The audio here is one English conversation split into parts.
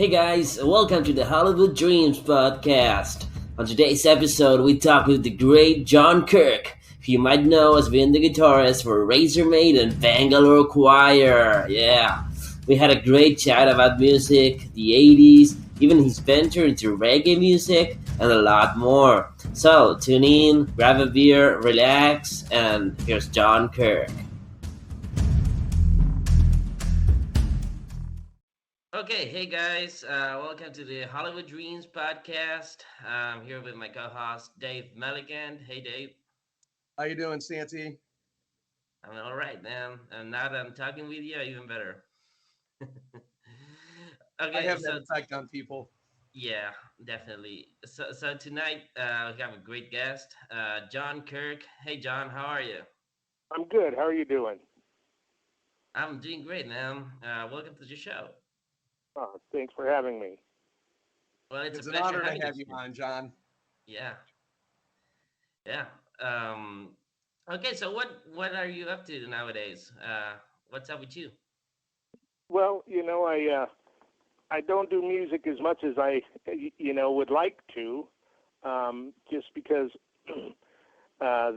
Hey guys, welcome to the Hollywood Dreams podcast. On today's episode, we talk with the great John Kirk, who you might know as being the guitarist for Razormaid and Bangalore Choir. Yeah, we had a great chat about music, the 80s, even his venture into reggae music, and a lot more. So, tune in, grab a beer, relax, and here's John Kirk. Okay, hey guys, welcome to the Hollywood Dreams podcast. I'm here with my co-host Dave Milligan. Hey Dave, How you doing, Santi? I'm all right, man. And now that I'm talking with you, even better. I Okay, have that so effect on people. yeah, definitely. So tonight we have a great guest, John Kirk. Hey John, how are you? I'm good. How are you doing? I'm doing great, man. Welcome to the show. Oh, thanks for having me. Well, it's a It's an pleasure honor to having you have you here. on, John. Yeah, yeah. Um, okay, so what are you up to nowadays? What's up with you? Well, I don't do music as much as I would like to, just because uh,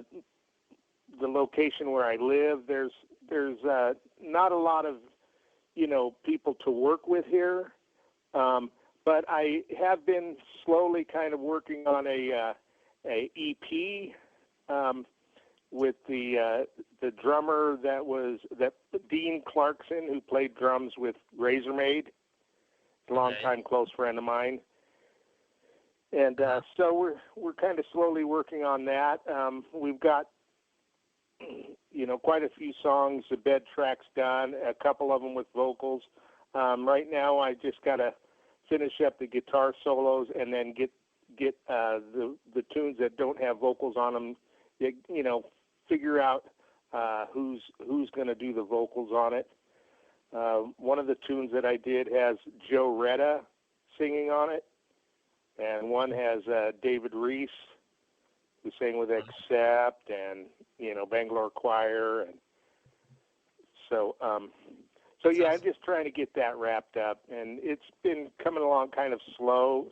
the location where I live, there's not a lot of people to work with here. But I have been slowly kind of working on a EP. Um, with the drummer that Dean Clarkson, who played drums with Razormaid, a Okay. longtime close friend of mine, and Uh-huh. so we're kind of slowly working on that. We've got quite a few songs, the bed tracks done, a couple of them with vocals. Right now, I just got to finish up the guitar solos and then get the tunes that don't have vocals on them. Figure out who's going to do the vocals on it. One of the tunes that I did has Joe Retta singing on it, and one has David Reese, who sang with Accept and Bangalore Choir, and so That's yeah, I'm awesome. just trying to get that wrapped up, and it's been coming along kind of slow,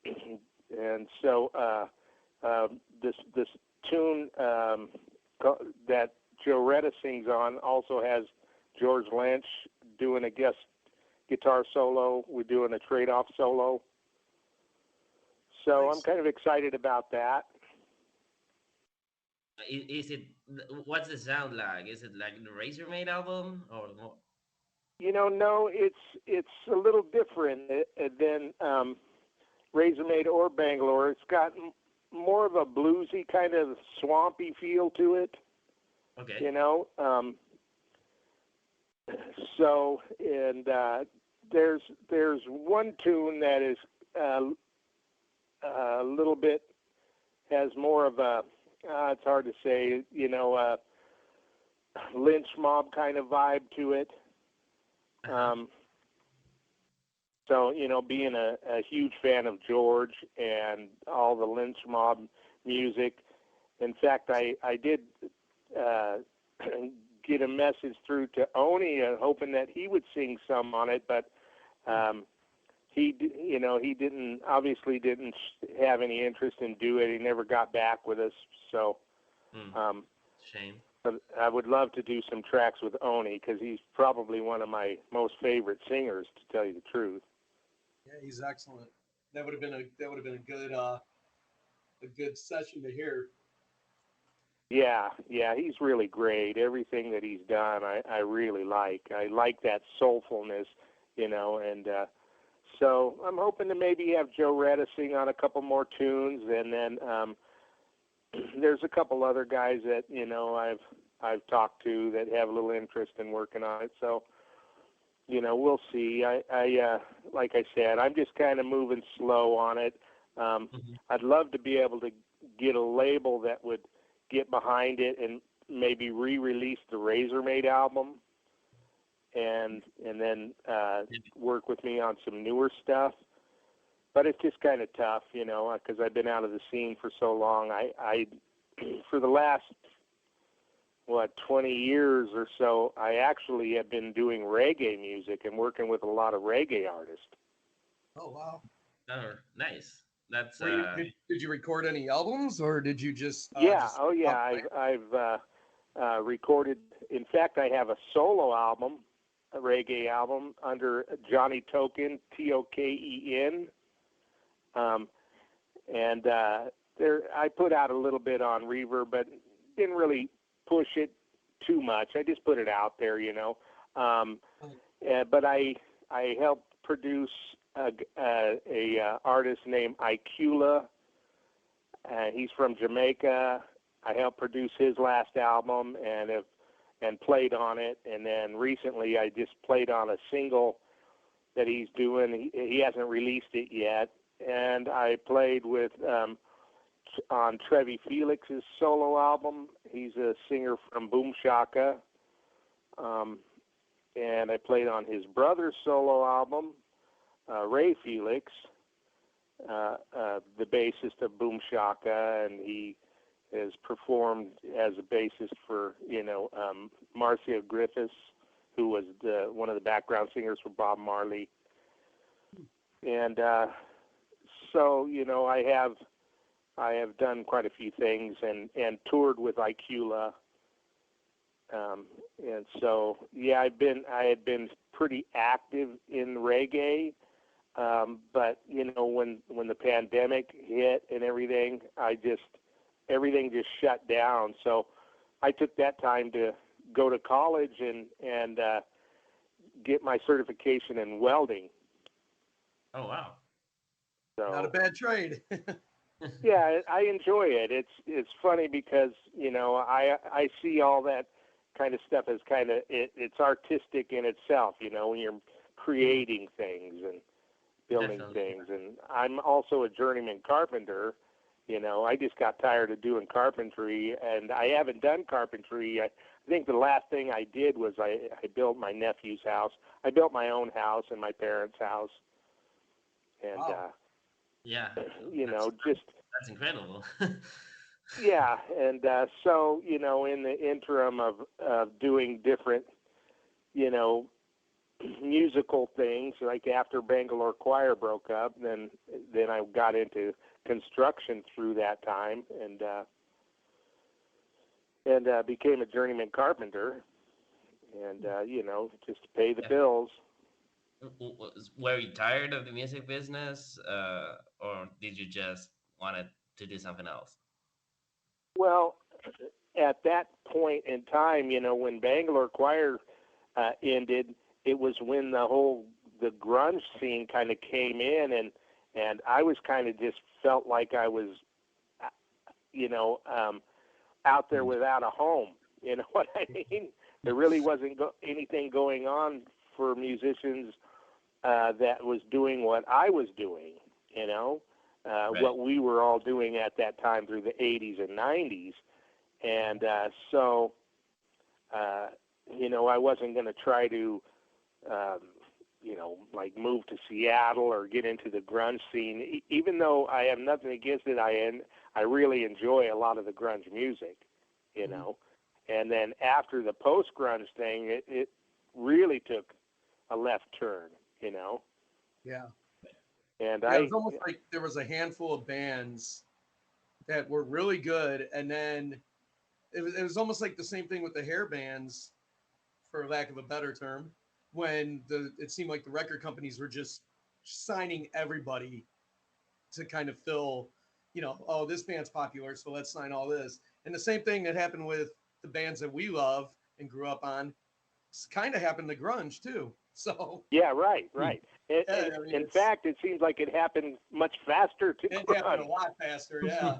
and so this tune that Joe Retta sings on also has George Lynch doing a guest guitar solo. We're doing a trade-off solo, so I'm Nice. kind of excited about that. Is it? What's the sound like? Is it like the Razormaid album or what? No, it's a little different than Razormaid or Bangalore. It's got more of a bluesy kind of swampy feel to it, Okay. you know. So and there's one tune that is uh, a little bit has more of a it's hard to say, lynch mob kind of vibe to it. Uh huh. Um, So, being a huge fan of George and all the Lynch Mob music, in fact, I did uh, get a message through to Oni, hoping that he would sing some on it, but um, he didn't obviously didn't have any interest in doing it. He never got back with us. So, Hmm. um, Shame. but I would love to do some tracks with Oni because he's probably one of my most favorite singers, to tell you the truth. Yeah, he's excellent. That would have been a good session to hear. Yeah, he's really great. Everything that he's done, I really like. I like that soulfulness, and so I'm hoping to maybe have Joe Retta sing on a couple more tunes, and then there's a couple other guys that I've talked to that have a little interest in working on it. So we'll see. I like I said, I'm just kind of moving slow on it. Hmm. I'd love to be able to get a label that would get behind it and maybe re-release the Razormaid album and then work with me on some newer stuff. But it's just kind of tough, because I've been out of the scene for so long. I for the last 20 years or so, I actually have been doing reggae music and working with a lot of reggae artists. Oh, wow. Oh, nice. That's Did you record any albums, or did you just Yeah. Oh, yeah. I've recorded. In fact, I have a solo album, a reggae album under Johnny Token, Token. And there, I put out a little bit on Reverb, but didn't really push it too much. I just put it out there, you know. But I helped produce a artist named Icula. He's from Jamaica. I helped produce his last album and played on it. And then recently I just played on a single that he's doing. He hasn't released it yet. And I played with on Trevi Felix's solo album. He's a singer from Boom Shaka. And I played on his brother's solo album, Ray Felix, the bassist of Boom Shaka, and he has performed as a bassist for, Marcia Griffiths, who was one of the background singers for Bob Marley. And so, I have done quite a few things and toured with Icula. And so, yeah, I had been pretty active in reggae. But, when the pandemic hit and everything, everything just shut down. So I took that time to go to college and get my certification in welding. Oh, wow. So, Not a bad trade. yeah, I enjoy it. It's funny because, I see all that kind of stuff as it's artistic in itself, when you're creating things and building things. And I'm also a journeyman carpenter. I just got tired of doing carpentry, and I haven't done carpentry. I think the last thing I did was I built my nephew's house. I built my own house and my parents' house. And, wow. Yeah. That's incredible. yeah. And so, in the interim of doing different, musical things, like after Bangalore Choir broke up, then I got into construction through that time and became a journeyman carpenter and, just to pay the bills. Were you tired of the music business, or did you just want to do something else? Well, at that point in time, when Bangalore Choir ended, it was when the grunge scene kind of came in, and I was kind of just felt like I was, out there without a home. You know what I mean? There really wasn't anything going on for musicians that was doing what I was doing, right. What we were all doing at that time through the 80s and 90s. And so, I wasn't going to try to, like move to Seattle or get into the grunge scene, even though I have nothing against it. I really enjoy a lot of the grunge music, And then after the post-grunge thing, it really took a left turn, Yeah. And it was almost like there was a handful of bands that were really good, and then it was almost like the same thing with the hair bands, for lack of a better term, when it seemed like the record companies were just signing everybody to kind of fill, oh, this band's popular, so let's sign all this. And the same thing that happened with the bands that we love and grew up on kind of happened to grunge too. So yeah, right. In fact, it seems like it happened much faster to it grunge. happened a lot faster, yeah.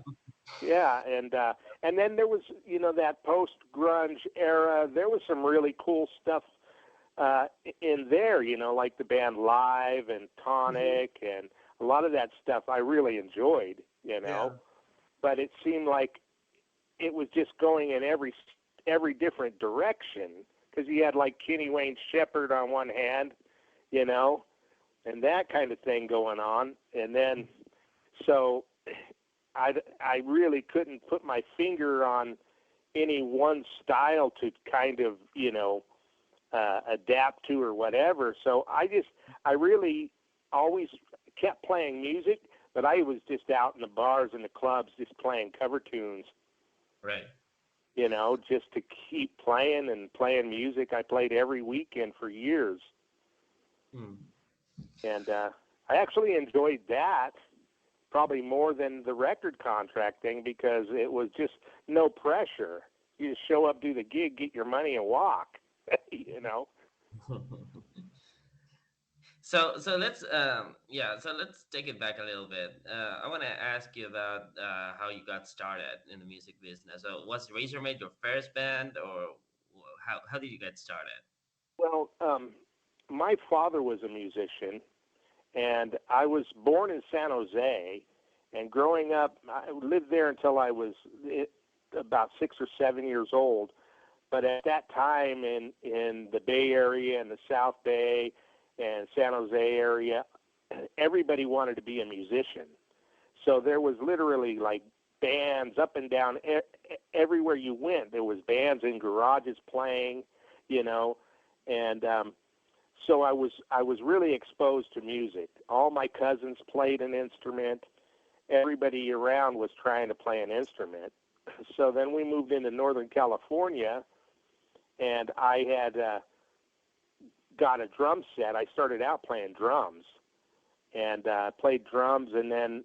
Yeah, and then there was, that post-grunge era. There was some really cool stuff in there, like the band Live and Tonic, and a lot of that stuff I really enjoyed, Yeah. But it seemed like it was just going in every different direction, because you had like Kenny Wayne Shepherd on one hand, and that kind of thing going on, and then so I really couldn't put my finger on any one style to kind of, adapt to or whatever. So I really always kept playing music, but I was just out in the bars and the clubs just playing cover tunes. Right. Just to keep playing and playing music. I played every weekend for years. And I actually enjoyed that probably more than the record contract thing, because it was just no pressure. You just show up, do the gig, get your money, and walk. So let's take it back a little bit. I want to ask you about how you got started in the music business. So was Razormaid your first band, or how did you get started? Well, my father was a musician, and I was born in San Jose. And growing up, I lived there until I was about 6 or 7 years old. But at that time in the Bay Area and the South Bay and San Jose area, everybody wanted to be a musician. So there was literally like bands up and down everywhere you went. There was bands in garages playing, and so I was really exposed to music. All my cousins played an instrument. Everybody around was trying to play an instrument. So then we moved into Northern California, and I had got a drum set. I started out playing drums and played drums, and then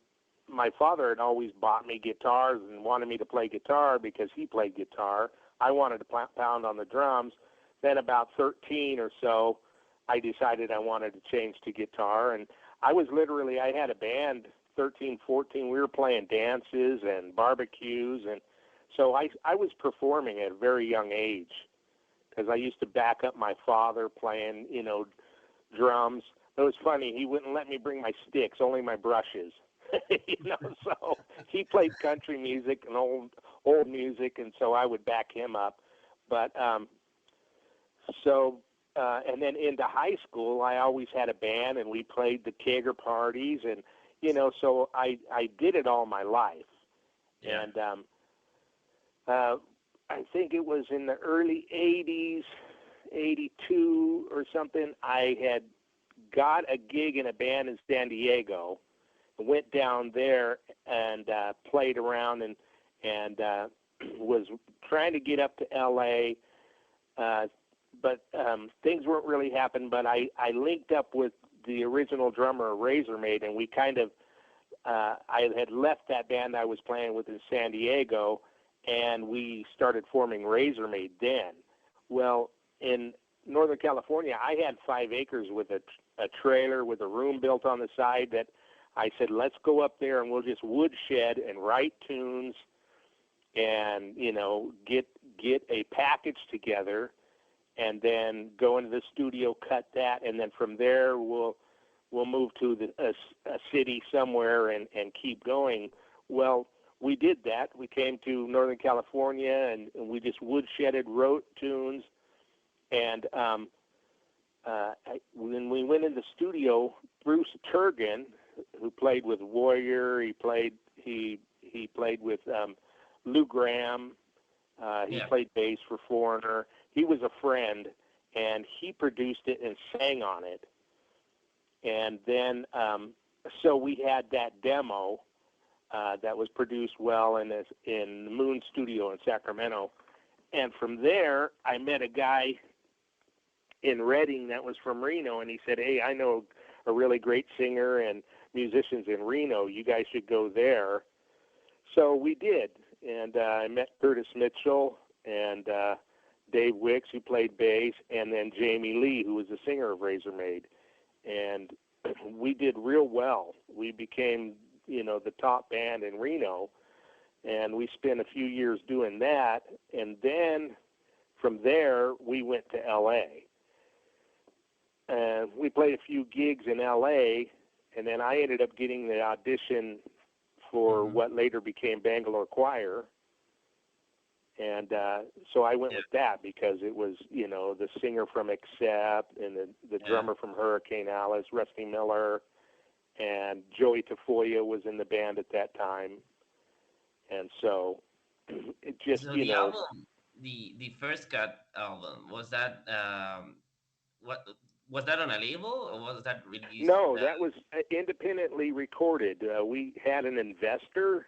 my father had always bought me guitars and wanted me to play guitar because he played guitar. I wanted to pound on the drums. Then about 13 or so, I decided I wanted to change to guitar, and I had a band, 13, 14. We were playing dances and barbecues, and so I was performing at a very young age, because I used to back up my father playing, drums. It was funny. He wouldn't let me bring my sticks, only my brushes. So he played country music and old music, and so I would back him up. But and then into high school, I always had a band, and we played the kegger parties, and so I did it all my life. Yeah. And I think it was in the early 80s, 82 or something, I had got a gig in a band in San Diego, went down there and played around and was trying to get up to L.A., but things weren't really happening. But I linked up with the original drummer of Razormaid, and we kind of, I had left that band I was playing with in San Diego, and we started forming Razormaid then. Well, in Northern California, I had 5 acres with a trailer with a room built on the side that I said, let's go up there and we'll just woodshed and write tunes and, get a package together, and then go into the studio, cut that, and then from there we'll move to a city somewhere and keep going. Well, we did that. We came to Northern California, and we just woodshedded, wrote tunes, and when we went in the studio, Bruce Turgan, who played with Warrior, he played with Lou Graham, he played bass for Foreigner. He was a friend, and he produced it and sang on it. And then, so we had that demo that was produced well in the Moon Studio in Sacramento. And from there, I met a guy in Redding that was from Reno, and he said, hey, I know a really great singer and musicians in Reno. You guys should go there. So we did, and I met Curtis Mitchell and Dave Wicks, who played bass, and then Jamie Lee, who was the singer of Razormaid. And we did real well. We became, the top band in Reno, and we spent a few years doing that. And then from there, we went to L.A. And we played a few gigs in L.A., and then I ended up getting the audition for what later became Bangalore Choir. And so I went with that because it was, the singer from Accept and the drummer from Hurricane Alice, Rusty Miller, and Joey Tafoya was in the band at that time. And so it just, So the album, the first cut album, was that what was that on a label or was that released? no, that was independently recorded. We had an investor,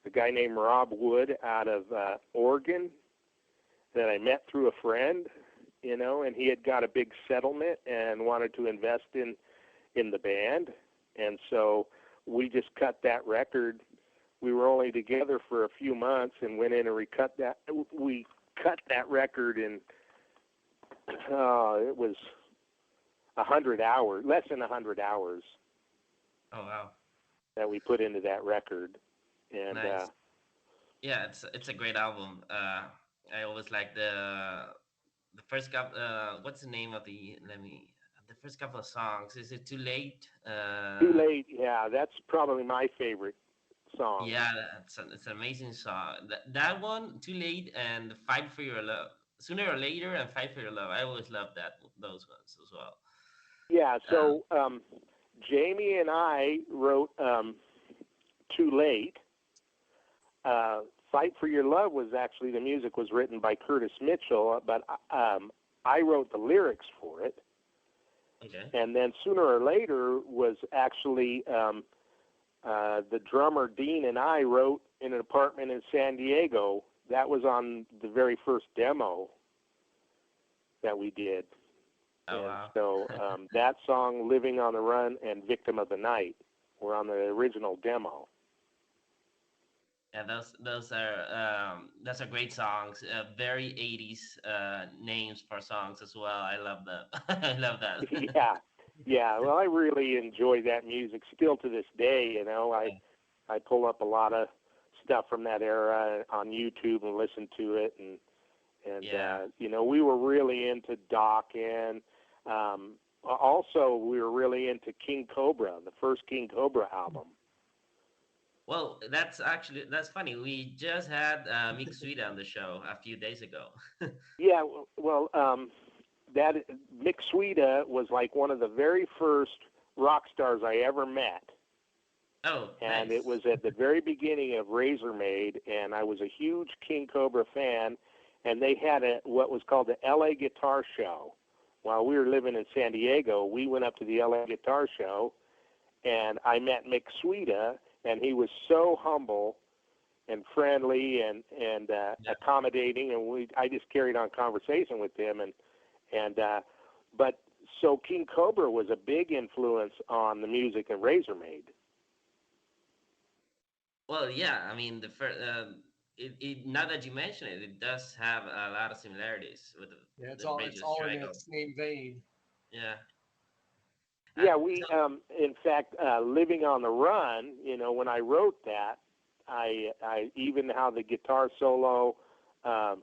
a guy named Rob Wood out of Oregon, that I met through a friend, and he had got a big settlement and wanted to invest in the band. And so we just cut that record. We were only together for a few months and went in and recut that. We cut that record in, it was 100 hours, less than 100 hours Oh wow, that we put into that record. And nice. Yeah, it's a great album. I always like the first couple. What's the name of the? Let me. The first couple of songs. Is it too late? Too Late, yeah, that's probably my favorite song. Yeah, it's an amazing song. That one, too late, and fight for your love. Sooner or later, and fight for your love. I always love those ones as well. Yeah, Um, so Jamie and I wrote Too Late. Fight for Your Love was actually, the music was written by Curtis Mitchell, but I wrote the lyrics for it. okay. And then Sooner or Later was actually the drummer Dean and I wrote in an apartment in San Diego. That was on the very first demo that we did. Oh And wow. so that song, Living on the Run, and Victim of the Night were on the original demo. Yeah, those are great songs. Very 80s names for songs as well. I love that. I love that. Yeah, yeah. Well, I really enjoy that music still to this day. I pull up a lot of stuff from that era on YouTube and listen to it, and Yeah. we were really into Doc, and also we were really into King Cobra, the first King Cobra album. Well, that's funny. We just had Mick Sweet on the show a few days ago. Yeah, well, that Mick Sweda was like one of the very first rock stars I ever met. Oh, And it nice. was at the very beginning of Razormaid, and I was a huge King Cobra fan, and they had what was called the LA Guitar Show. While we were living in San Diego, we went up to the LA Guitar Show, and I met Mick Sweda, and he was so humble and friendly and Yeah. accommodating, and I just carried on conversation with him, but so King Cobra was a big influence on the music of Razormaid. Well, yeah. I mean, the first. Now that you mention it, it does have a lot of similarities with Yeah, the it's radio all in that struggle. same vein. Yeah. Yeah, So, we, in fact, Living on the Run, when I wrote that, I even how the guitar solo um,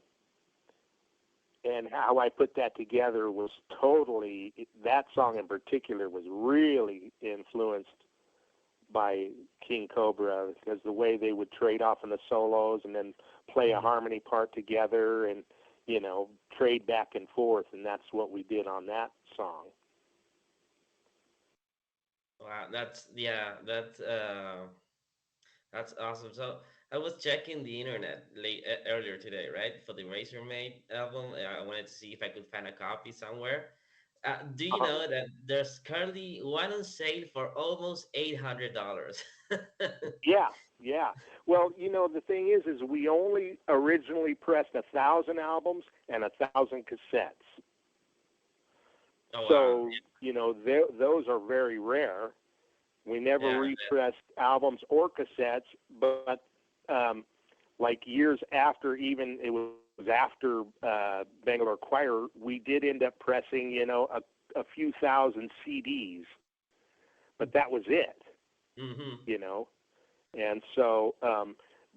and how I put that together was totally, that song in particular was really influenced by King Cobra, because the way they would trade off in the solos and then play a mhm. harmony part together and, trade back and forth, and that's what we did on that song. Wow, that's awesome. So I was checking the internet earlier today, right, for the Razormaid album. I wanted to see if I could find a copy somewhere. Do you know that there's currently one on sale for almost $800? Yeah, yeah. Well, the thing is we only originally pressed 1,000 albums and 1,000 cassettes. Oh wow. So, those are very rare. We never Yeah, repressed albums or cassettes, but like years after, even it was after Bangalore Choir, we did end up pressing, a few thousand CDs, but that was it, mm-hmm. you know. And so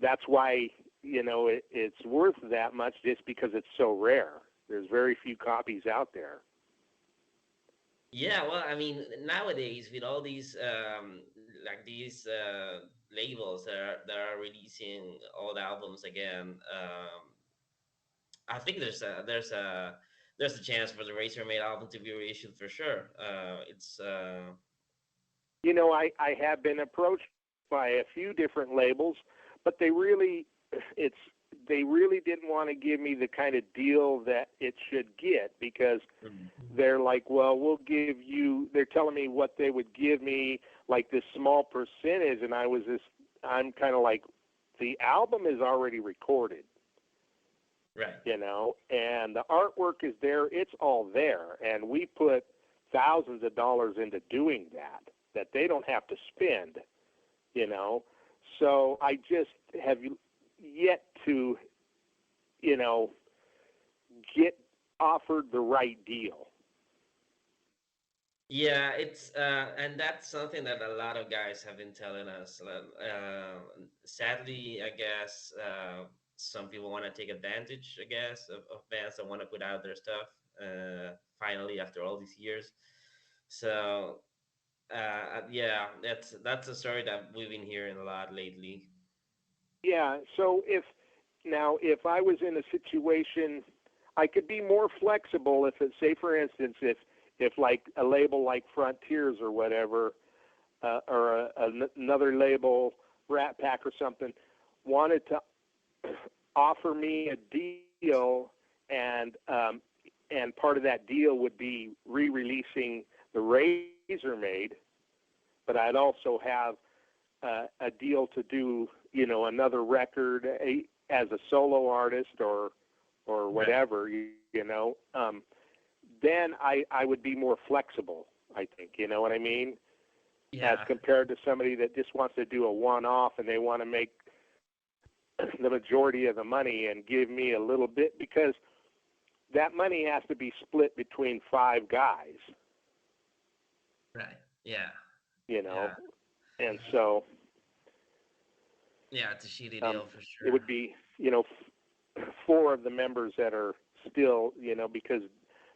that's why, it's worth that much, just because it's so rare. There's very few copies out there. Yeah, well, I mean, nowadays with all these like these labels that are releasing old albums again, I think there's a chance for the Razormaid album to be reissued for sure. It's I have been approached by a few different labels, but they really, it's they really didn't want to give me the kind of deal that it should get, because they're like, well, we'll give you, they're telling me what they would give me, like this small percentage. And I'm kind of like, the album is already recorded. Right. And the artwork is there. It's all there. And we put thousands of dollars into doing that they don't have to spend, So I just have yet to, get offered the right deal. Yeah, it's and that's something that a lot of guys have been telling us. Sadly, I guess some people want to take advantage, I guess, of bands that want to put out their stuff finally after all these years. So yeah, that's a story that we've been hearing a lot lately. Yeah. So if I was in a situation, I could be more flexible if it's, say, for instance, if like a label like Frontiers or whatever, or another label, Rat Pack or something, wanted to offer me a deal, and part of that deal would be re-releasing the Razormaid, but I'd also have a deal to do, another record as a solo artist or whatever, then I would be more flexible, I think, you know what I mean? Yeah. As compared to somebody that just wants to do a one-off and they want to make the majority of the money and give me a little bit, because that money has to be split between 5 guys. Right. Yeah. And so yeah, it's a shitty deal for sure. It would be, 4 of the members that are still, because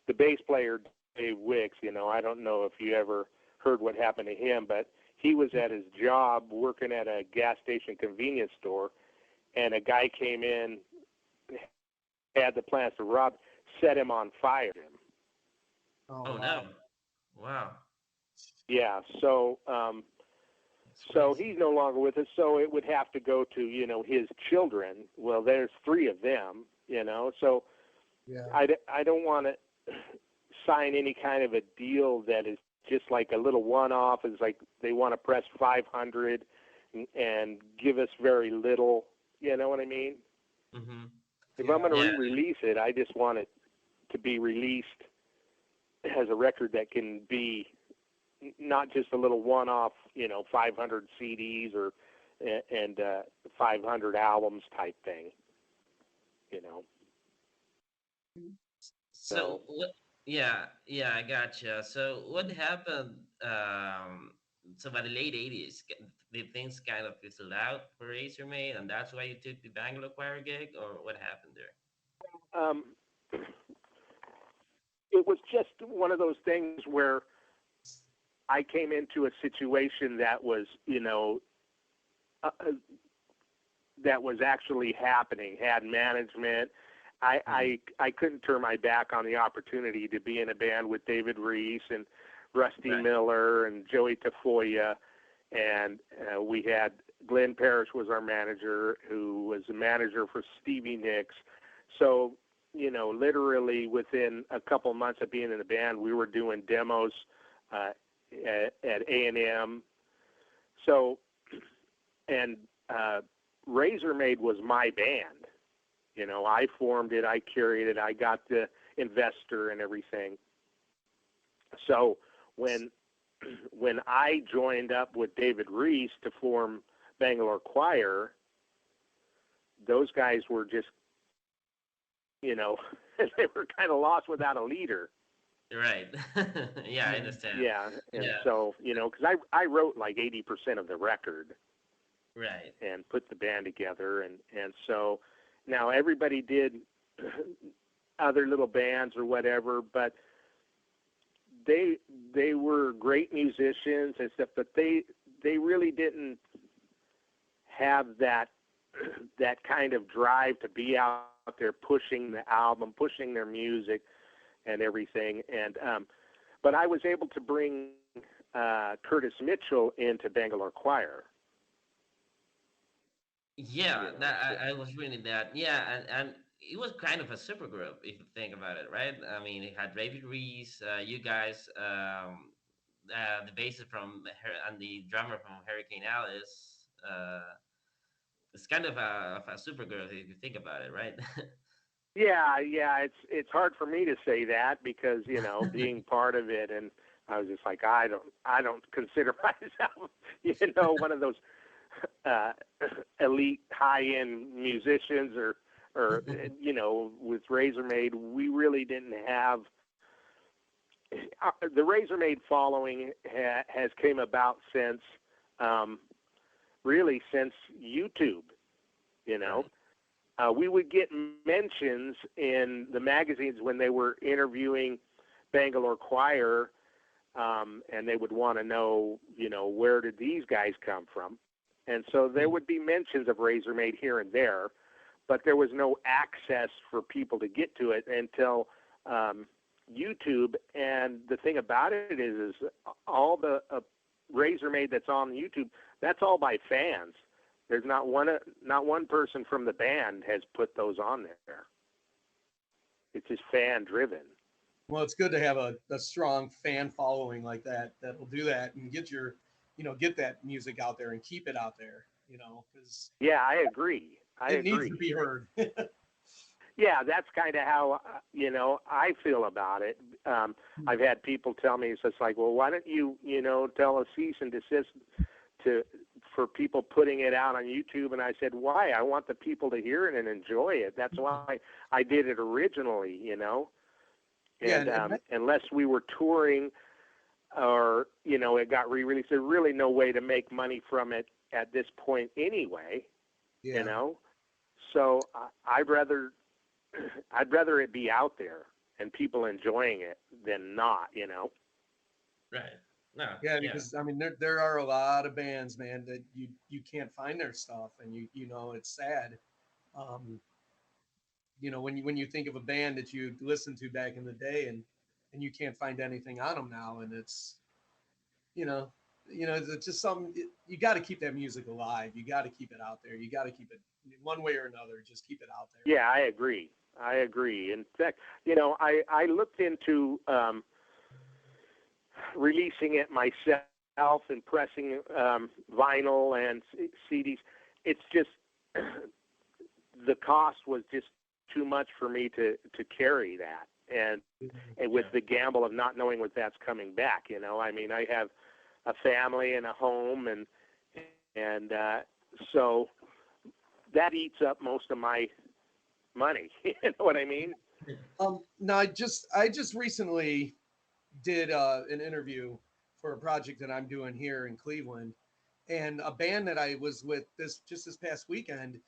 the bass player, Dave Wicks, I don't know if you ever heard what happened to him, but he was at his job working at a gas station convenience store, and a guy came in, had the plans to rob, set him on fire. Oh no. Wow. Yeah, so he's no longer with us, so it would have to go to, his children. Well, there's 3 of them, so Yeah. I don't want to sign any kind of a deal that is just like a little one-off. It's like they want to press 500 and give us very little, you know what I mean? Mm-hmm. If I'm going to re-release it, I just want it to be released as a record that can be not just a little one-off, 500 CDs or and 500 albums type thing, So what? Yeah, I gotcha. So what happened? So by the late '80s, did things kind of fizzled out for Razormaid, and that's why you took the Bangalore Choir gig, or what happened there? It was just one of those things where I came into a situation that was, that was actually happening, had management. I couldn't turn my back on the opportunity to be in a band with David Reese and Rusty Miller and Joey Tafoya, and we had Glenn Parrish was our manager, who was a manager for Stevie Nicks. So, literally within a couple months of being in the band, we were doing demos at A&M. So, and Razormaid was my band. I formed it, I curated it, I got the investor and everything. So when I joined up with David Reese to form Bangalore Choir, those guys were just, they were kind of lost without a leader. Right. Yeah, I understand. Yeah, and so, because I wrote like 80% of the record. Right. And put the band together, and so now everybody did other little bands or whatever, but they were great musicians and stuff, but they really didn't have that kind of drive to be out there pushing the album, pushing their music and everything. And but I was able to bring Curtis Mitchell into Bangalore Choir. Yeah, You know, that so I was reading that. Yeah, and it was kind of a super group if you think about it, right? I mean, it had David Reese, you guys, the bassist from and the drummer from Hurricane Alice. It's kind of a super group if you think about it, right? yeah, it's hard for me to say that because being part of it, and I was just like I don't consider myself one of those uh, elite high end musicians or with Razormaid we really didn't have the Razormaid following has came about since um, really since YouTube. You know, Right. we would get mentions in the magazines when they were interviewing Bangalore Choir, and they would want to know, where did these guys come from? And so there would be mentions of Razormaid here and there, but there was no access for people to get to it until YouTube. And the thing about it is all the Razormaid that's on YouTube, that's all by fans. There's not one person from the band has put those on there. It's just fan driven. Well, it's good to have a strong fan following like that that'll do that and get your, get that music out there and keep it out there, because Yeah, I agree. I it needs to agree. be heard. Yeah, that's kind of how I feel about it. I've had people tell me it's just like, well, why don't you tell a cease and desist to for people putting it out on YouTube? And I said, why? I want the people to hear it and enjoy it. That's why I did it originally. Yeah, And unless we were touring or it got re-released, there's really no way to make money from it at this point anyway. You yeah, know, so I'd rather it be out there and people enjoying it than not. Right. No. yeah. Yeah. Because I mean, there are a lot of bands, man, that you can't find their stuff, and it's sad. Um, when you think of a band that you listened to back in the day, and you can't find anything on them now, and you know, it's just something. You got to keep that music alive. You got to keep it out there. You got to keep it one way or another. Just keep it out there. Yeah, I agree. I agree. In fact, I looked into releasing it myself and pressing vinyl and CDs. It's just the cost was just too much for me to carry that, and with Yeah. the gamble of not knowing what that's coming back. I mean, I have a family and a home, and so that eats up most of my money. You know what I mean? No, I just recently did an interview for a project that I'm doing here in Cleveland, and a band that I was with this past weekend.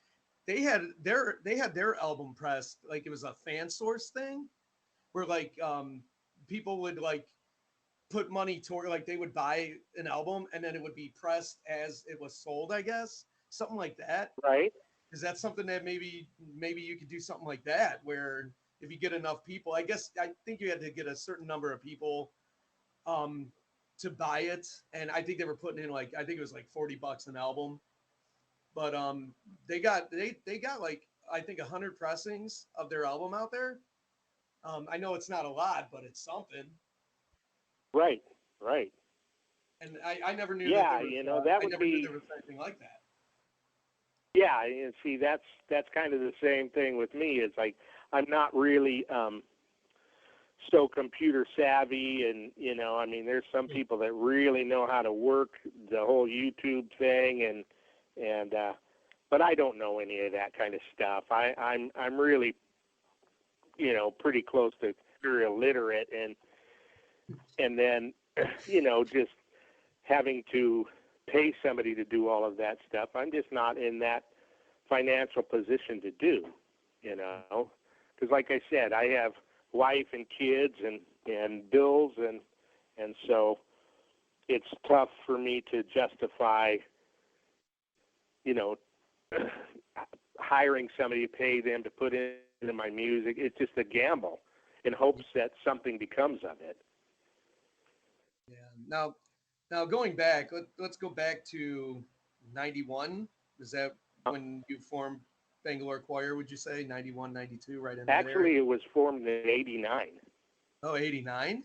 They had their album pressed like it was a fan source thing, where like people would like put money toward, like they would buy an album and then it would be pressed as it was sold, I guess, something like that. Right? Is that something that maybe you could do something like that, where if you get enough people, I guess I think you had to get a certain number of people um to buy it, and I think they were putting in like, I think it was like $40 an album, but they got like, I think 100 pressings of their album out there. I know it's not a lot, but it's something. Right. Right. And I never knew that there Yeah, was that I would never knew be. there was anything like that. Yeah, and see, that's kind of the same thing with me. It's like I'm not really so computer savvy, and I mean, there's some people that really know how to work the whole YouTube thing, and but I don't know any of that kind of stuff. I'm really pretty close to computer illiterate, and then just having to pay somebody to do all of that stuff. I'm just not in that financial position to do, because like I said, I have wife and kids and bills, and so it's tough for me to justify, you know, hiring somebody to pay them to put into my music. It's just a gamble in hopes that something becomes of it. Yeah. Now going back, let's go back to 91. Is that when you formed Bangalore Choir, would you say? 91, 92, right in that Actually, area? it was formed in '89. Oh, 89?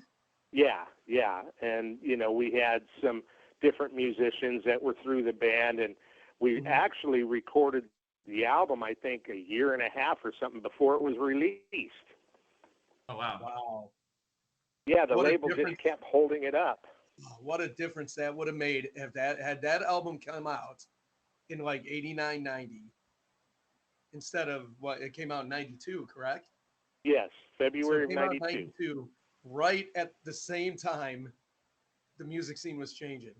Yeah, yeah. And, we had some different musicians that were through the band, and we actually recorded the album, I think, a year and a half or something before it was released. Oh, wow. Wow. Yeah, the What a label just difference. kept holding it up. What a difference that would have made if had that album come out in like 89, 90 instead of what it came out in 92, correct? Yes, So February it of came out in '92. 92, right at the same time the music scene was changing.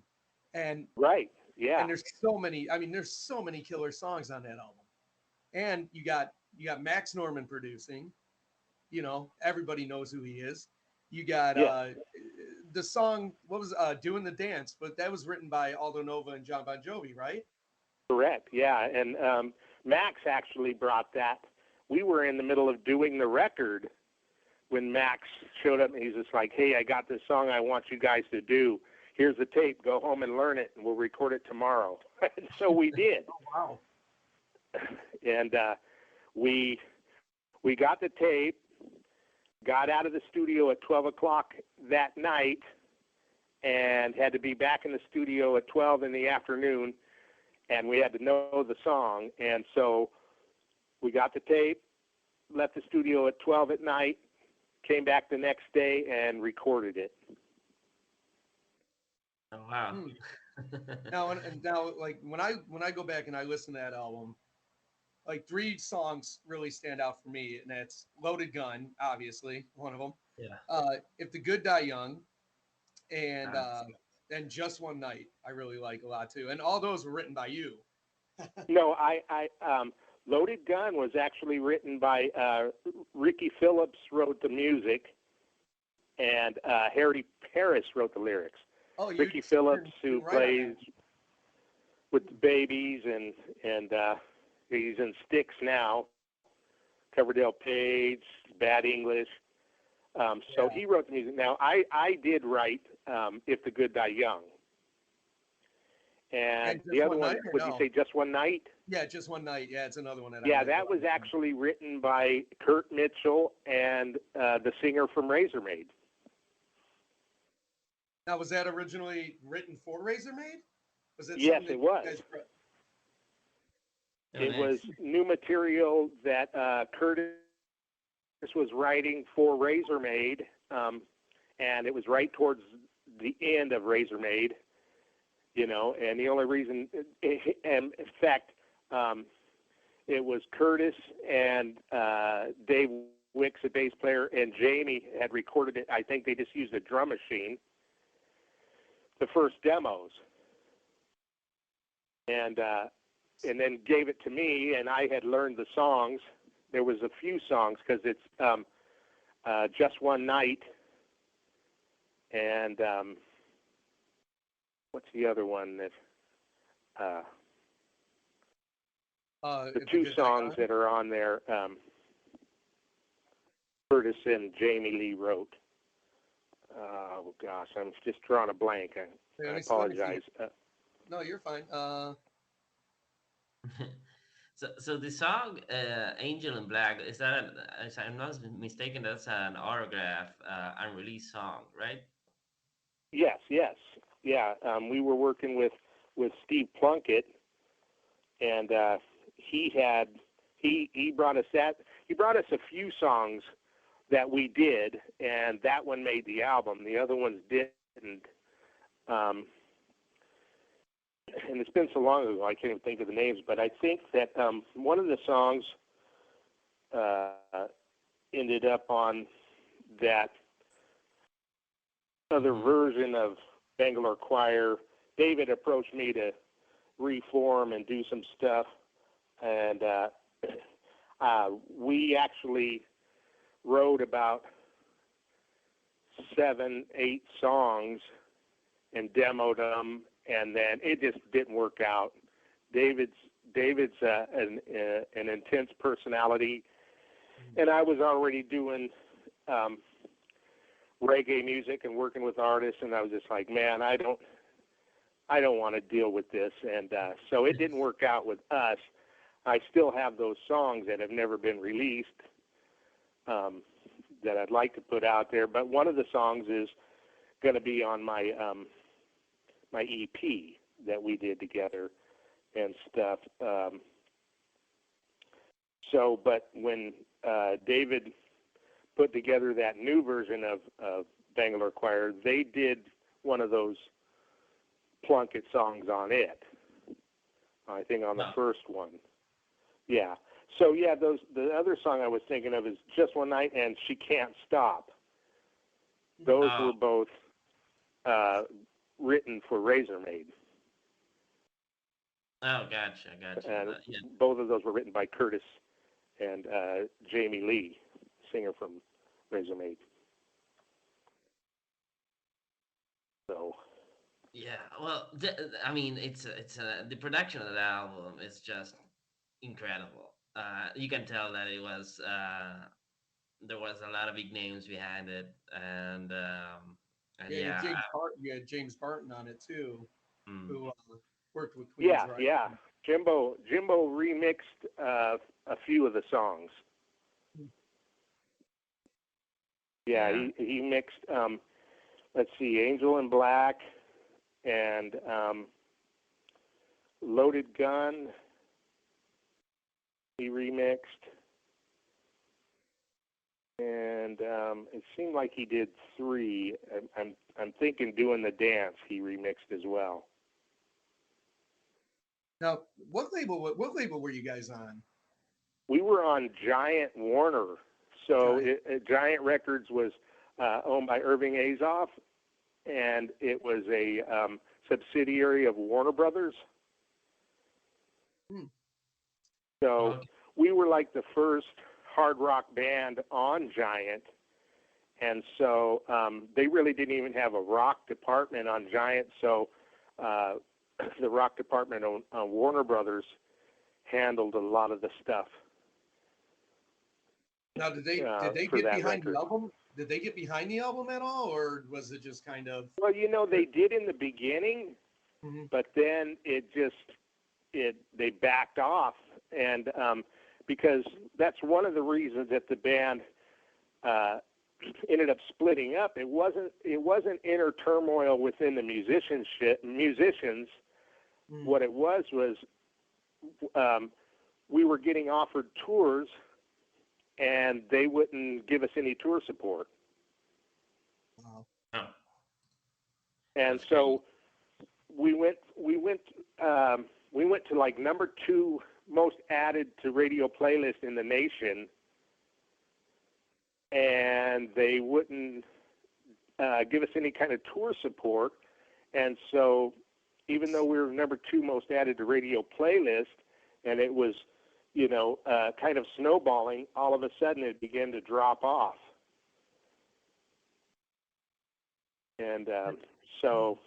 And Right, yeah. there's so many killer songs on that album. And you got Max Norman producing, everybody knows who he is. You got Yeah. the song, what was Doing the Dance, but that was written by Aldo Nova and John Bon Jovi, right? Correct, yeah. And Max actually brought that. We were in the middle of doing the record when Max showed up, and he's just like, hey, I got this song I want you guys to do. Here's the tape. Go home and learn it, and we'll record it tomorrow. So we did. Oh, wow. And we got the tape, got out of the studio at 12 o'clock that night, and had to be back in the studio at 12 in the afternoon, and we had to know the song. And so we got the tape, left the studio at 12 at night, came back the next day, and recorded it. Oh, wow. Now, like when I go back and I listen to that album, like 3 songs really stand out for me, and that's "Loaded Gun," obviously one of them. Yeah. "If the Good Die Young," and Nice. "Just One Night." I really like a lot too, and all those were written by you. No, Loaded Gun was actually written by Ricky Phillips wrote the music, and Harry Paris wrote the lyrics. Oh, Ricky Phillips, who right plays with the Babies, and he's in Styx now, Coverdale Page, Bad English. So he wrote the music. Now, I did write If the Good Die Young. And the other one, would you say Just One Night? Yeah, Just One Night. Yeah, it's another one. That was actually written by Kurt Mitchell and the singer from Razormaid. Now, was that originally written for Razormaid? Was it? Yes, it was. Oh, It nice. was new material that Curtis was writing for Razormaid, and it was right towards the end of Razormaid, and the only reason, in fact, it was Curtis and Dave Wicks, a bass player, and Jamie had recorded it. I think they just used a drum machine, the first demos, and then gave it to me, and I had learned the songs. There was a few songs because it's Just One Night, and what's the other one that the 2 songs that are on there, Curtis and Jamie Lee wrote. Oh gosh, I'm just drawing a blank. I apologize. No, you're fine. So the song "Angel in Black" is that, if I'm not mistaken, that's an autograph unreleased song, right? Yes. Yeah, we were working with Steve Plunkett, and he brought us that. He brought us a few songs that we did, and that one made the album. The other ones didn't. And it's been so long ago, I can't even think of the names, but I think that one of the songs ended up on that other version of Bangalore Choir. David approached me to reform and do some stuff, and we actually wrote about 7, 8 songs and demoed them, and then it just didn't work out. David's an intense personality, and I was already doing reggae music and working with artists, and I was just like, man, I don't want to deal with this, and so it didn't work out with us. I still have those songs that have never been released that I'd like to put out there. But one of the songs is going to be on my my EP that we did together and stuff. But when David put together that new version of Bangalore Choir, they did one of those Plunkett songs on it. I think on the first one. Yeah. So yeah, the other song I was thinking of is Just One Night and She Can't Stop. Those were both written for Razormaid. Oh, gotcha. And Yeah. both of those were written by Curtis and Jamie Lee, singer from Razormaid. So. Yeah. Well, I mean, it's the production of the album is just incredible. You can tell that it was there was a lot of big names behind it, and yeah. You had James Barton on it too, who worked with Yeah, Queensryche. yeah. Jimbo remixed a few of the songs. Yeah, he mixed. Let's see, Angel in Black and Loaded Gun. He remixed, and it seemed like he did 3. I'm thinking Doing the Dance. He remixed as well. Now, what label were you guys on? We were on Giant Warner. So Giant Records was owned by Irving Azoff, and it was a subsidiary of Warner Brothers. So we were like the first hard rock band on Giant, and so they really didn't even have a rock department on Giant. So the rock department on Warner Brothers handled a lot of the stuff. Now, did they get behind the album? Did they get behind the album at all, or was it just kind of? Well, they did in the beginning, but then they backed off, and because that's one of the reasons that the band ended up splitting up. It wasn't inner turmoil within the musicians. What it was we were getting offered tours, and they wouldn't give us any tour support. Wow. And so we went to like number 2 most added to radio playlist in the nation, and they wouldn't give us any kind of tour support. And so even though we were number 2 most added to radio playlist, and it was kind of snowballing, all of a sudden it began to drop off. And so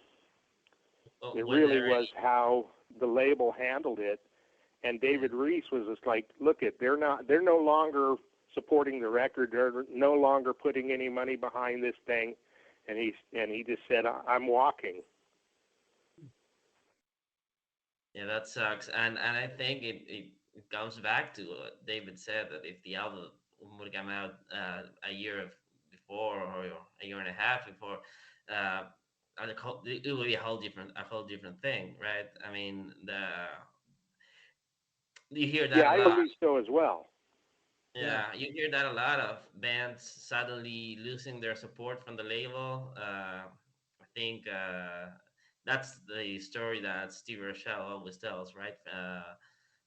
it really was how the label handled it. And David Reese was just like, look, they're no longer supporting the record. They're no longer putting any money behind this thing. And he just said, I'm walking. Yeah, that sucks. And I think it comes back to what David said, that if the album would come out a year before or a year and a half before, it would be a whole different thing, right? I mean, you hear that I a lot. believe so as well. Yeah, you hear that a lot of bands suddenly losing their support from the label. I think that's the story that Steve Rochelle always tells, right?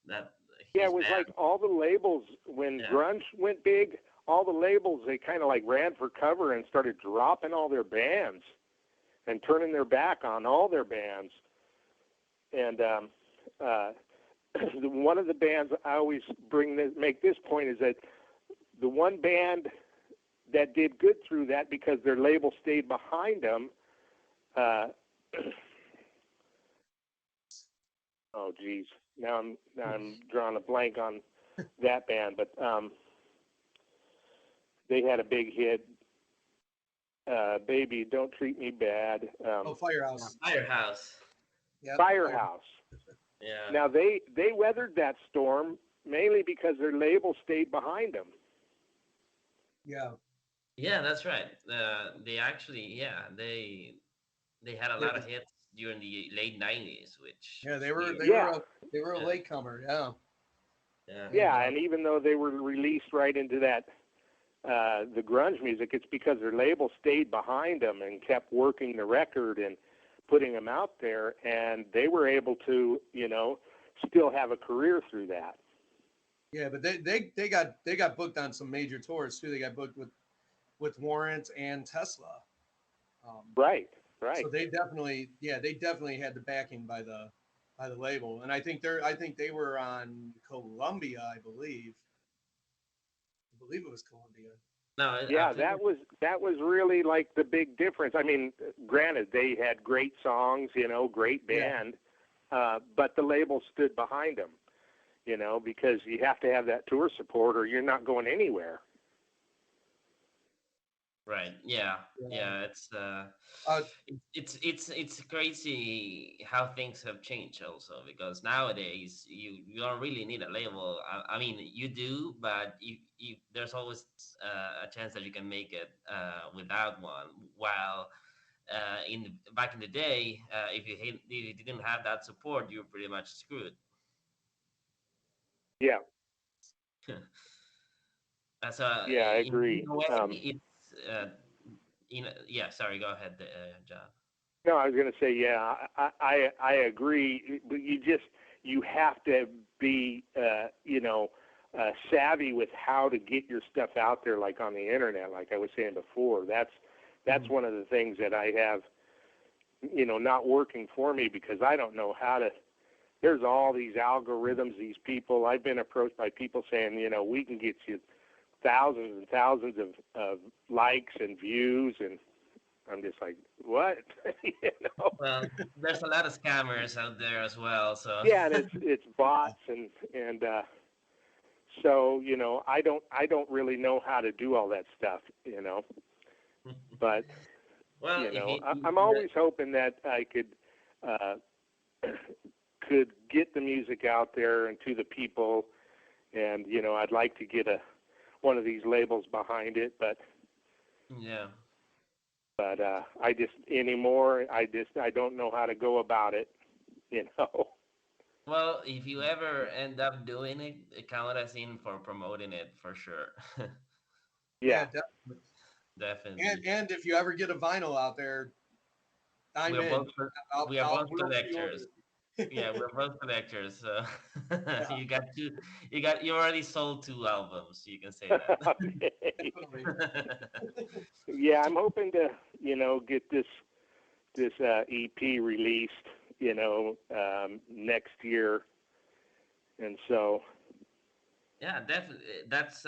That it was like all the labels, when grunge went big, all the labels, they kind of like ran for cover and started dropping all their bands and turning their back on all their bands. And one of the bands I always make this point is that the one band that did good through that because their label stayed behind them. Oh geez, now I'm drawing a blank on that band, but they had a big hit. Baby, Don't Treat Me Bad. Firehouse. Firehouse. Yeah, Firehouse. Yeah. Now they weathered that storm mainly because their label stayed behind them. Yeah. Yeah, that's right. They actually, they had a They, lot of hits during the late '90s, which yeah, was weird. Yeah, they were a Yeah, latecomer. Yeah. yeah, And yeah, and even though they were released right into that the grunge music, it's because their label stayed behind them and kept working the record and putting them out there, and they were able to, still have a career through that. yeah, but they got booked on some major tours too. They got booked with Warrant and Tesla. Right, So right. they definitely had the backing by the label, and I think they were on Columbia, I believe. I believe it was Columbia. no, I Yeah, think that was really like the big difference. I mean, granted, they had great songs, great Yeah, band, but the label stood behind them, because you have to have that tour support or you're not going anywhere. right. Yeah, yeah. yeah. Uh, It's crazy how things have changed also, because nowadays you don't really need a label. I mean, you do, but there's always a chance that you can make it without one. While back in the day, if you didn't have that support, you're pretty much screwed. Yeah, So yeah, I in agree. a way, it's yeah. Sorry, go ahead, John. No, I was going to say, yeah, I agree. But you have to be, savvy with how to get your stuff out there, like on the internet, like I was saying before. That's one of the things that I have, not working for me because I don't know how to. There's all these algorithms, these people. I've been approached by people saying, we can get you thousands and thousands of likes and views, and I'm just like, what? you know? Well, there's a lot of scammers out there as well. So Yeah, and it's bots and so I don't really know how to do all that stuff, but well, if I'm always hoping that I uh, could get the music out there and to the people, and I'd like to get one of these labels behind it, but yeah. I just anymore I don't know how to go about it, you know. Well, if you ever end up doing it, count us in for promoting it for sure. yeah, Yeah, definitely. Definitely. And if you ever get a vinyl out there, I'm We're in. both we are both We'll pre-order collectors. Yeah, it. we're both collectors. So Yeah, you already sold 2 albums. You can say that. okay. definitely. Yeah, I'm hoping to get this EP released, next year, and so Yeah, definitely. That's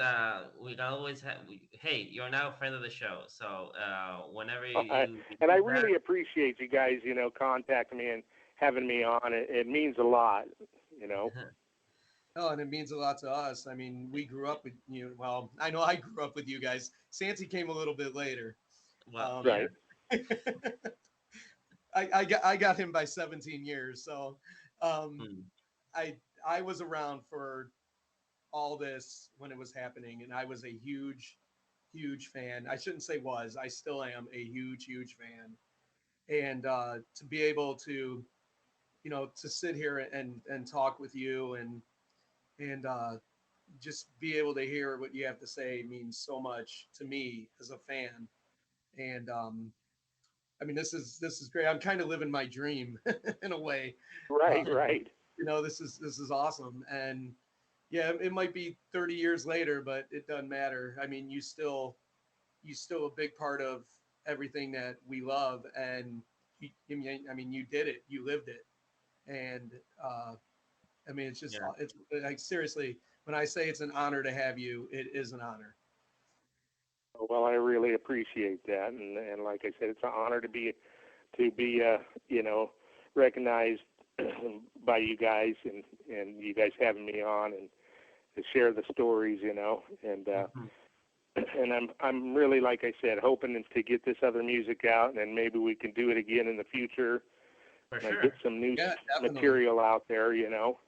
we can always have. Hey, you're now a friend of the show, so whenever you and I do that, really appreciate you guys, contacting me and having me on. It means a lot, you know. Oh, and it means a lot to us. I mean, we grew up with you. Well, I know I grew up with you guys. Santi came a little bit later. well, Um, yeah, Right. I got him by 17 years. So um, mm, I I was around for all this when it was happening, and I was a huge fan. I shouldn't say was. I still am a huge fan. And to be able to to sit here and talk with you and just be able to hear what you have to say means so much to me as a fan. And I mean, this is great. I'm kind of living my dream in a way. Uh, Right. Right. this is awesome. And yeah, it might be 30 years later, but it doesn't matter. I mean, you still a big part of everything that we love, and I mean, you did it, you lived it, and I mean, yeah. it's like seriously, when I say it's an honor to have you, it is an honor. Well, I really appreciate that, and like I said, it's an honor to be recognized by you guys and you guys having me on and to share the stories, and Mhm. and I'm really, like I said, hoping to get this other music out, and then maybe we can do it again in the future. For like sure. get some new material out there, you know.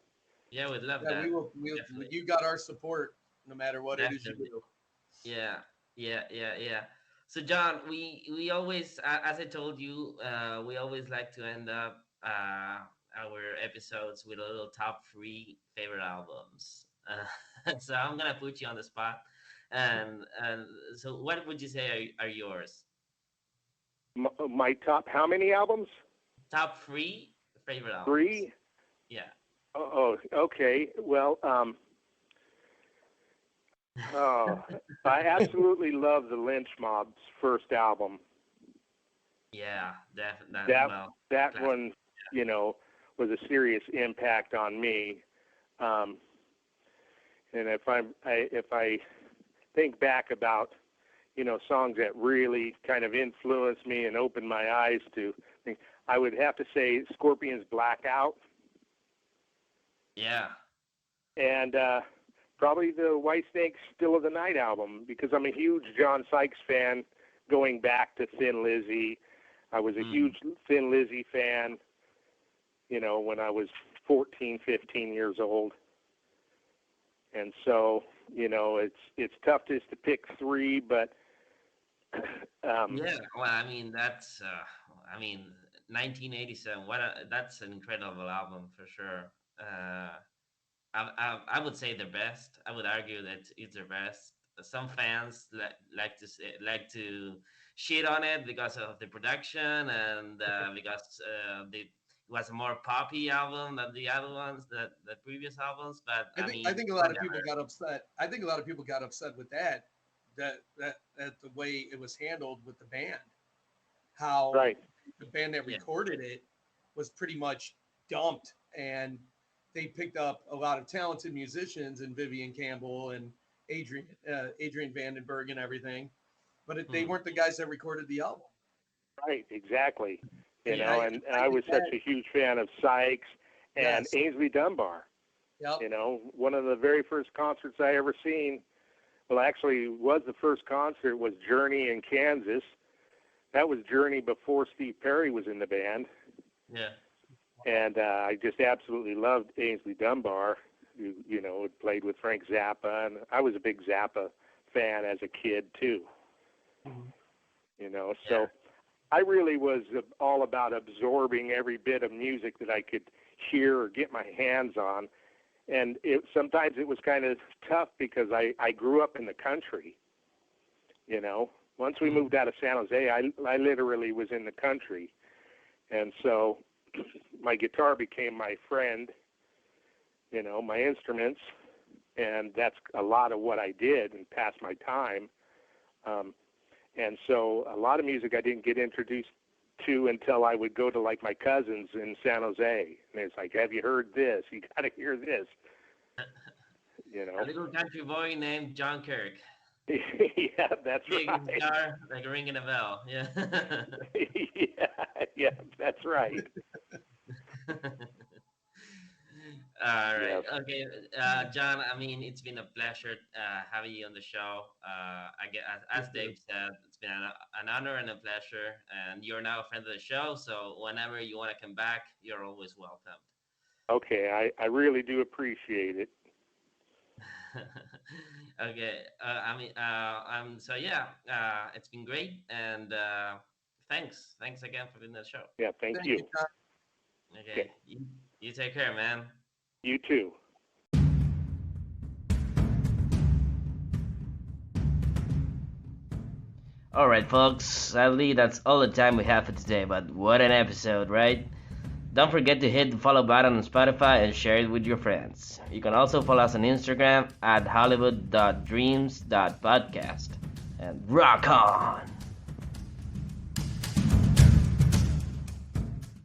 Yeah, we'd love Yeah, that. we will. You got our support no matter what it is you Definitely. do. Yeah. So John, we always, as I told you, we always like to end up our episodes with a little top three favorite albums. So I'm gonna put you on the spot, and so what would you say are yours? My top, how many albums? Top three favorite albums. 3? Yeah. Oh, okay. Well, I absolutely love the Lynch Mob's first album. Yeah, That one, you know, was a serious impact on me. And if I think back about, you know, songs that really kind of influenced me and opened my eyes to things, I would have to say Scorpions' Blackout. Yeah. And probably the Whitesnake's Still of the Night album, because I'm a huge John Sykes fan going back to Thin Lizzy. I was a huge Thin Lizzy fan, you know, when I was 14, 15 years old. And so, you know, it's tough just to pick 3, but Yeah, well, I mean, that's 1987. That's an incredible album for sure. I would say the best. I would argue that it's the best. Some fans like to shit on it because of the production and because it was a more poppy album than the other ones, the previous albums. But I think a lot of people got upset. I think a lot of people got upset with that the way it was handled with the band. How the band that recorded it was pretty much dumped, and they picked up a lot of talented musicians and Vivian Campbell and Adrian Vandenberg and everything, but they weren't the guys that recorded the album. Right, exactly. You know, and I was such a huge fan of Sykes and Ainsley Dunbar. Yep. You know, one of the very first concerts I ever seen, well, actually was the first concert, was Journey in Kansas. That was Journey before Steve Perry was in the band. Yeah. And I just absolutely loved Ainsley Dunbar, who, you know, had played with Frank Zappa, and I was a big Zappa fan as a kid too. You know, so I really was all about absorbing every bit of music that I could hear or get my hands on. And sometimes it was kind of tough because I grew up in the country. You know, once we moved out of San Jose, I literally was in the country. And so my guitar became my friend, you know, my instruments, and that's a lot of what I did and passed my time. And so a lot of music I didn't get introduced to until I would go to like my cousins in San Jose, and it's like, have you heard this? You got to hear this. You know, a little country boy named John Kirk. Yeah, that's big right. Guitar, like ringing a bell. Yeah. yeah, that's right. All right. Yep. Okay, John. I mean, it's been a pleasure having you on the show. I get, as Dave said, it's been an honor and a pleasure. And you're now a friend of the show, so whenever you want to come back, you're always welcomed. Okay, I really do appreciate it. Okay. So yeah, it's been great, and thanks again for being on the show. Yeah, thank you. Okay. You take care, man. You too. Alright, folks, sadly that's all the time we have for today, but what an episode, right? Don't forget to hit the follow button on Spotify and share it with your friends. You can also follow us on Instagram at hollywood.dreams.podcast. And rock on!